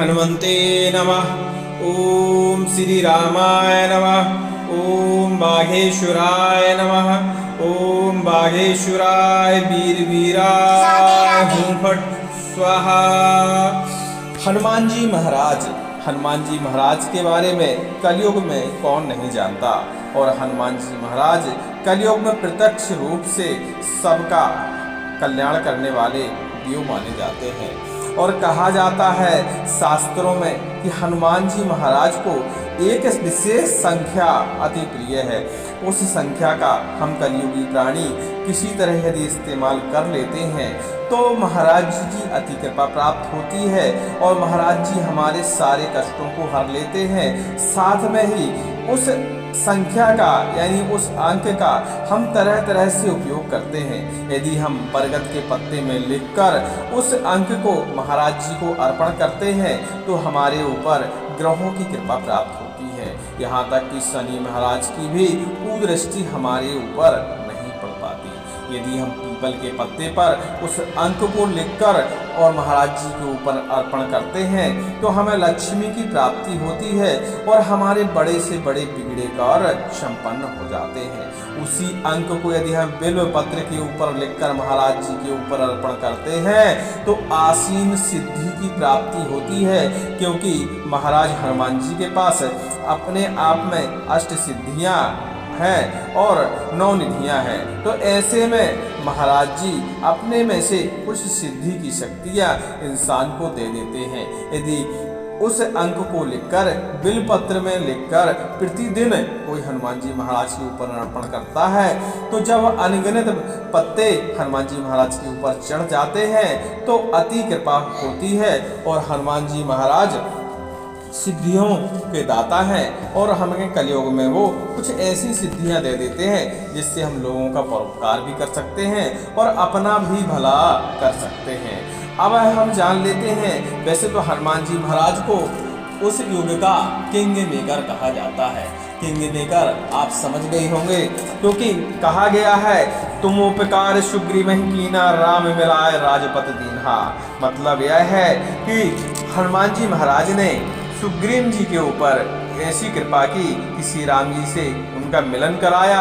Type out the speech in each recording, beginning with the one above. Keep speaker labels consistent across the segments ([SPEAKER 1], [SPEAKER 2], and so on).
[SPEAKER 1] हनुमते नमः। ओम श्री रामाय नमः। ओम बाघेश्वराय नमः। ओम बाघेश्वराय वीर वीराय हुं फट स्वाहा। हनुमान जी महाराज के बारे में कलयुग में कौन नहीं जानता। और हनुमान जी महाराज कलयुग में प्रत्यक्ष रूप से सबका कल्याण करने वाले देव माने जाते हैं। और कहा जाता है शास्त्रों में कि हनुमान जी महाराज को एक विशेष संख्या अति प्रिय है। उस संख्या का हम कलयुगी प्राणी किसी तरह यदि इस्तेमाल कर लेते हैं तो महाराज जी अति कृपा प्राप्त होती है और महाराज जी हमारे सारे कष्टों को हर लेते हैं। साथ में ही उस संख्या का यानी उस अंक का हम तरह तरह से उपयोग करते हैं। यदि हम बरगद के पत्ते में लिखकर उस अंक को महाराज जी को अर्पण करते हैं तो हमारे ऊपर ग्रहों की कृपा प्राप्त होती है। यहाँ तक कि शनि महाराज की भी कुदृष्टि हमारे ऊपर नहीं पड़ पाती। यदि हम पीपल के पत्ते पर उस अंक को लिखकर और महाराज जी के ऊपर अर्पण करते हैं तो हमें लक्ष्मी की प्राप्ति होती है और हमारे बड़े से बड़े बिगड़े कार्य संपन्न हो जाते हैं। उसी अंक को यदि हम बिल्व पत्र के ऊपर लिखकर महाराज जी के ऊपर अर्पण करते हैं तो आसीन सिद्धि की प्राप्ति होती है, क्योंकि महाराज हनुमान जी के पास अपने आप में अष्ट सिद्धियां हैं और 9 निधियां हैं। तो ऐसे में महाराज जी अपने में से कुछ सिद्धि की शक्तियां इंसान को दे देते हैं। यदि उस अंक को लिखकर बिलपत्र में लिखकर प्रतिदिन कोई हनुमान जी महाराज के ऊपर अर्पण करता है तो जब अनगिनत पत्ते हनुमान जी महाराज के ऊपर चढ़ जाते हैं तो अति कृपा होती है और हनुमान जी महाराज सिद्धियों के दाता हैं और हमें कलयुग में वो कुछ ऐसी सिद्धियां दे देते हैं जिससे हम लोगों का परोपकार भी कर सकते हैं और अपना भी भला कर सकते हैं। अब हम जान लेते हैं, वैसे तो हनुमान जी महाराज को उस युग का किंग मेकर कहा जाता है। किंग मेकर आप समझ गए होंगे, क्योंकि कहा गया है तुम उपकार सुग्रीव कीना राम मिलाए राजपत दीन्हा। मतलब यह है कि हनुमान जी महाराज ने सुग्रीव जी के ऊपर ऐसी कृपा की कि श्री राम जी से उनका मिलन कराया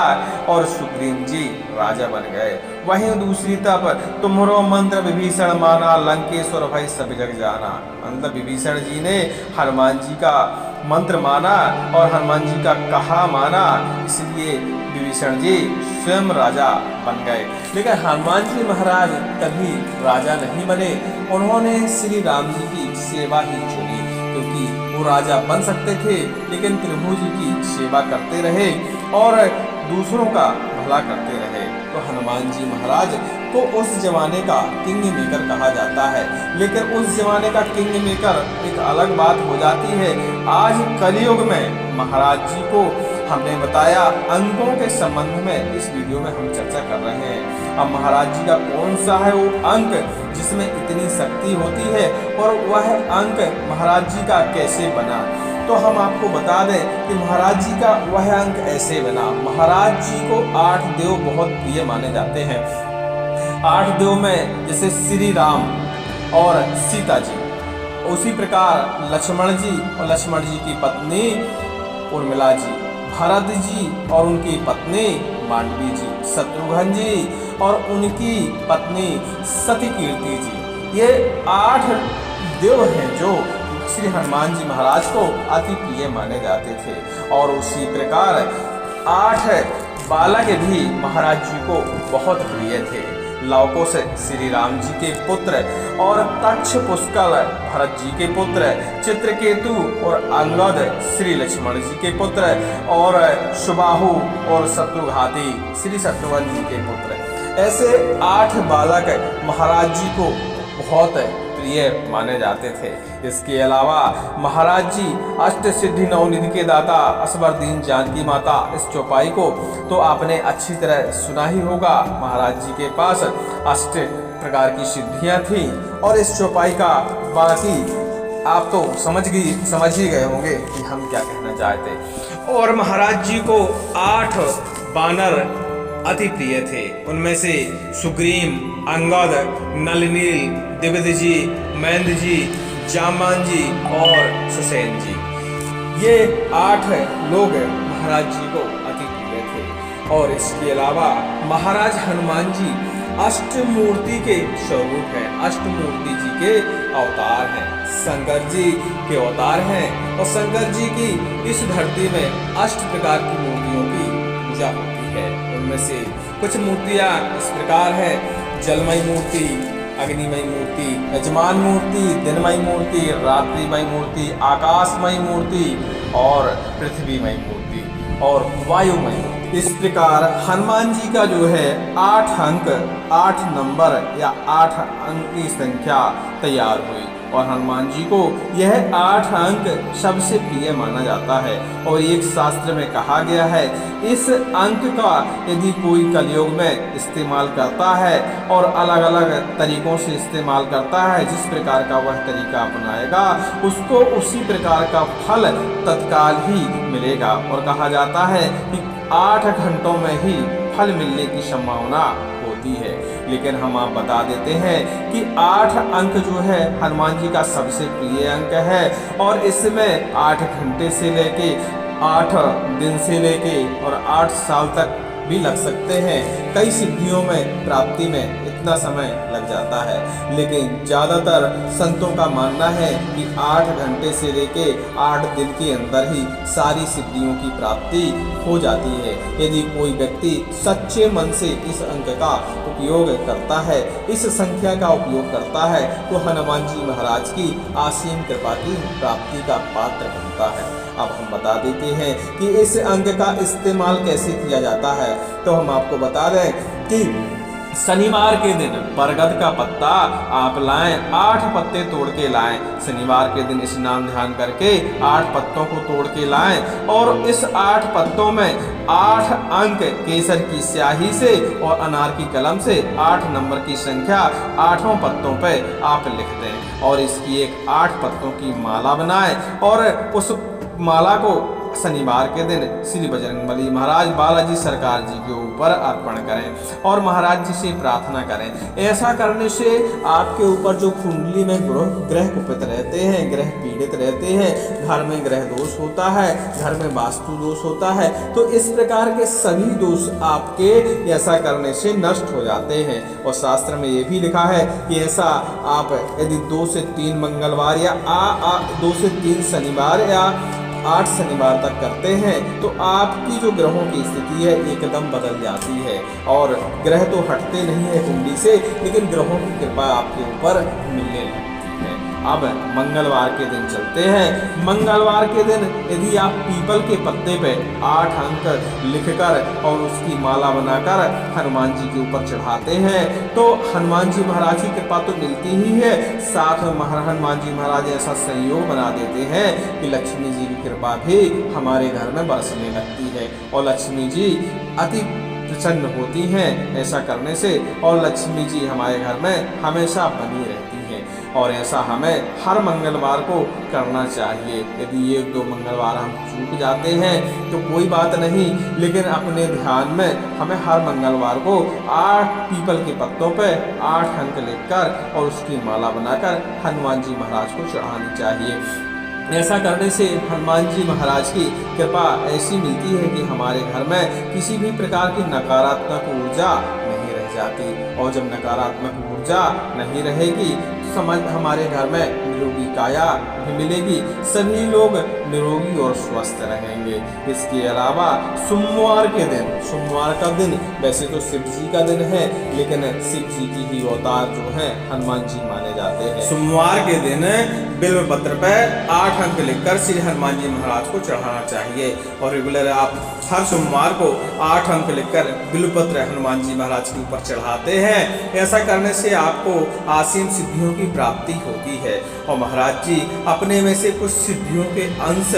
[SPEAKER 1] और सुग्रीव जी राजा बन गए। वहीं दूसरी तरफ तुम्हारो मंत्र विभीषण माना लंकेश्वर भई सब जग जाना। मतलब विभीषण जी ने हनुमान जी का मंत्र माना और हनुमान जी का कहा माना, इसलिए विभीषण जी स्वयं राजा बन गए। लेकिन हनुमान जी महाराज कभी राजा नहीं बने, उन्होंने श्री राम जी की सेवा ही चुनी, क्योंकि वो राजा बन सकते थे लेकिन प्रभु जी की सेवा करते रहे और दूसरों का भला करते रहे। तो हनुमान जी महाराज को उस जमाने का किंग मेकर कहा जाता है। लेकिन उस जमाने का किंग मेकर एक अलग बात हो जाती है। आज कलयुग में महाराज जी को हमने बताया अंकों के संबंध में इस वीडियो में हम चर्चा कर रहे हैं। अब महाराज जी का कौन सा है वो अंक जिसमें इतनी शक्ति होती है और वह अंक महाराज जी का कैसे बना, तो हम आपको बता दें कि महाराज जी का वह अंक ऐसे बना। महाराज जी को 8 देव बहुत प्रिय माने जाते हैं। 8 देव में जैसे श्री राम और सीता जी, उसी प्रकार लक्ष्मण जी और लक्ष्मण जी की पत्नी उर्मिला जी, भरत जी और उनकी पत्नी मांडवी जी, शत्रुघ्न जी और उनकी पत्नी सतीकीर्ति जी। ये 8 देव हैं जो श्री हनुमान जी महाराज को अति प्रिय माने जाते थे। और उसी प्रकार 8 बालक भी महाराज जी को बहुत प्रिय थे। लवकुश श्री राम जी के पुत्र और तक्ष पुष्कल भरत जी के पुत्र, चित्रकेतु और अंगद श्री लक्ष्मण जी के पुत्र और सुबाहु और शत्रुघाती श्री शत्रुघ्न जी के पुत्र। ऐसे 8 बालक महाराज जी को बहुत प्रिय माने जाते थे। इसके अलावा महाराज जी अष्ट सिद्धि 9 निधि के दाता असवरदीन जानकी माता, इस चौपाई को तो आपने अच्छी तरह सुना ही होगा। महाराज जी के पास 8 प्रकार की सिद्धियां थी और इस चौपाई का बाकी आप तो समझ ही गए होंगे कि हम क्या कहना चाहते। और महाराज जी को 8 बानर अति प्रिय थे। उनमें से सुग्रीव, अंगद, नल नील, दिव्य जी, महेंद्र जी, जामान जी और सुसैन जी। ये 8 लोग महाराज जी को अति प्रिय थे। और इसके अलावा महाराज हनुमान जी अष्टमूर्ति के स्वरूप हैं, अष्टमूर्ति जी के अवतार हैं, शंकर जी के अवतार हैं। और शंकर जी की इस धरती में 8 प्रकार की मूर्तियों की पूजा होती है। उनमें से कुछ मूर्तियां इस प्रकार है: जलमयी मूर्ति, अग्निमयी मूर्ति, यजमान मूर्ति, दिनमयी मूर्ति, रात्रिमयी मूर्ति, आकाशमयी मूर्ति और पृथ्वीमयी मूर्ति और वायुमयी मूर्ति। इस प्रकार हनुमान जी का जो है 8 अंक, 8 नंबर या 8 अंक की संख्या तैयार हुई। और हनुमान जी को यह 8 अंक सबसे प्रिय माना जाता है। और एक शास्त्र में कहा गया है, इस अंक का यदि कोई कलयुग में इस्तेमाल करता है और अलग अलग तरीकों से इस्तेमाल करता है, जिस प्रकार का वह तरीका अपनाएगा उसको उसी प्रकार का फल तत्काल ही मिलेगा। और कहा जाता है कि 8 घंटों में ही फल मिलने की संभावना होती है। लेकिन हम आप बता देते हैं कि 8 अंक जो है हनुमान जी का सबसे प्रिय अंक है। और इसमें 8 घंटे से लेके 8 दिन से लेके और 8 साल तक भी लग सकते हैं। कई सिद्धियों में प्राप्ति में इतना समय लग जाता है। लेकिन ज़्यादातर संतों का मानना है कि 8 घंटे से लेके 8 दिन के अंदर ही सारी सिद्धियों की प्राप्ति हो जाती है। यदि कोई व्यक्ति सच्चे मन से इस अंक का उपयोग करता है, इस संख्या का उपयोग करता है, तो हनुमान जी महाराज की असीम कृपा की प्राप्ति का पात्र बनता है। अब हम बता देते हैं कि इस अंक का इस्तेमाल कैसे किया जाता है। तो हम आपको बता दें कि शनिवार के दिन बरगद का पत्ता आप लाएं, 8 पत्ते तोड़ के लाएं। शनिवार के दिन स्नान ध्यान करके 8 पत्तों को तोड़ के लाएं और इस 8 पत्तों में 8 अंक केसर की स्याही से और अनार की कलम से 8 नंबर की संख्या 8 पत्तों पे आप लिख दें और इसकी एक 8 पत्तों की माला बनाएं और उस माला को शनिवार के दिन श्री बजरंगबली महाराज बालाजी सरकार जी के ऊपर अर्पण करें और महाराज जी से प्रार्थना करें। ऐसा करने से आपके ऊपर जो कुंडली में ग्रह कुपित रहते हैं, ग्रह पीड़ित रहते हैं, घर में ग्रह दोष होता है, घर में वास्तु दोष होता है, तो इस प्रकार के सभी दोष आपके ऐसा करने से नष्ट हो जाते हैं। और शास्त्र में ये भी लिखा है कि ऐसा आप यदि 2 से 3 मंगलवार या 2 से 3 शनिवार या 8 शनिवार तक करते हैं तो आपकी जो ग्रहों की स्थिति है एकदम बदल जाती है। और ग्रह तो हटते नहीं है कुंडली से, लेकिन ग्रहों की कृपा आपके ऊपर मिलने लगती है। अब मंगलवार के दिन चलते हैं। मंगलवार के दिन यदि आप पीपल के पत्ते पे 8 अंक लिखकर और उसकी माला बनाकर हनुमान जी के ऊपर चढ़ाते हैं तो हनुमान जी महाराज की कृपा तो मिलती ही है, साथ में हनुमान जी महाराज ऐसा संयोग बना देते हैं कि लक्ष्मी जी की कृपा भी हमारे घर में बरसने लगती है और लक्ष्मी जी अति प्रसन्न होती हैं ऐसा करने से, और लक्ष्मी जी हमारे घर में हमेशा बनी रहती हैं। और ऐसा हमें हर मंगलवार को करना चाहिए। यदि 1-2 मंगलवार हम चूक जाते हैं तो कोई बात नहीं, लेकिन अपने ध्यान में हमें हर मंगलवार को 8 पीपल के पत्तों पे 8 अंक लिखकर और उसकी माला बनाकर हनुमान जी महाराज को चढ़ानी चाहिए। ऐसा करने से हनुमान जी महाराज की कृपा ऐसी मिलती है कि हमारे घर में किसी भी प्रकार की नकारात्मक ऊर्जा नहीं रह जाती। और जब नकारात्मक ऊर्जा नहीं रहेगी तो समझ हमारे घर में निरोगी काया भी मिलेगी, सभी लोग निरोगी और स्वस्थ रहेंगे। इसके अलावा सोमवार के दिन, सोमवार का दिन वैसे तो शिव जी का दिन है, लेकिन शिव जी की ही अवतार जो है हनुमान जी माने जाते हैं। सोमवार के दिन बिल्व पत्र पे 8 अंक लिखकर श्री हनुमान जी महाराज को चढ़ाना चाहिए और रेगुलर आप हर सोमवार को 8 अंक लिखकर बिल्व पत्र हनुमान जी महाराज के ऊपर चढ़ाते हैं। ऐसा करने से आपको असीम सिद्धियों की प्राप्ति होती है और महाराज जी अपने में से कुछ सिद्धियों के अंश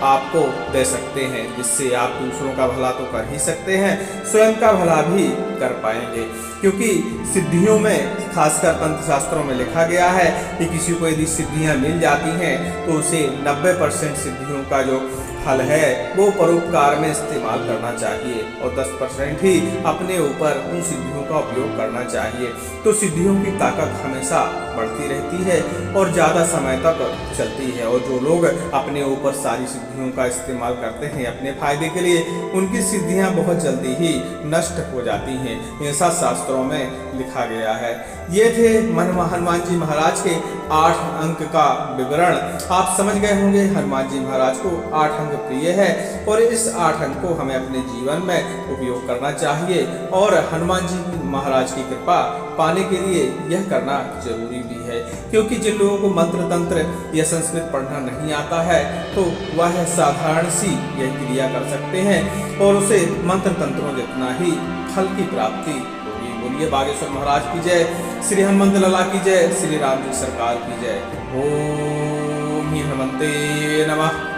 [SPEAKER 1] आपको दे सकते हैं, जिससे आप दूसरों का भला तो कर ही सकते हैं, स्वयं का भला भी कर पाएंगे। क्योंकि सिद्धियों में खासकर तंत्र शास्त्रों में लिखा गया है कि किसी को यदि सिद्धियां मिल जाती हैं तो उसे 90% सिद्धियों का जो फल है वो परोपकार में इस्तेमाल करना चाहिए और 10% ही अपने ऊपर उन सिद्धियों का उपयोग करना चाहिए। तो सिद्धियों की ताकत हमेशा बढ़ती रहती है और ज़्यादा समय तक चलती है। और जो लोग अपने ऊपर सारी सिद्धियों का इस्तेमाल करते हैं अपने फायदे के लिए, उनकी सिद्धियां बहुत जल्दी ही नष्ट हो जाती हैं, ऐसा शास्त्रों में लिखा गया है। ये थे हनुमान जी महाराज के 8 अंक का विवरण। आप समझ गए होंगे हनुमान जी महाराज को 8 अंक प्रिय है और इस 8 अंक को हमें अपने जीवन में उपयोग करना चाहिए और हनुमान जी महाराज की कृपा पाने के लिए यह करना जरूरी भी है। क्योंकि जिन लोगों को मंत्र तंत्र या संस्कृत पढ़ना नहीं आता है तो वह साधारण सी यह क्रिया कर सकते हैं और उसे मंत्र तंत्रों जितना ही फल की प्राप्ति होगी। बोलिए बागेश्वर महाराज की जय, श्री हनुमंत लला की जय, श्री राम जी सरकार की जय। ओम ही हनुमंते नमः।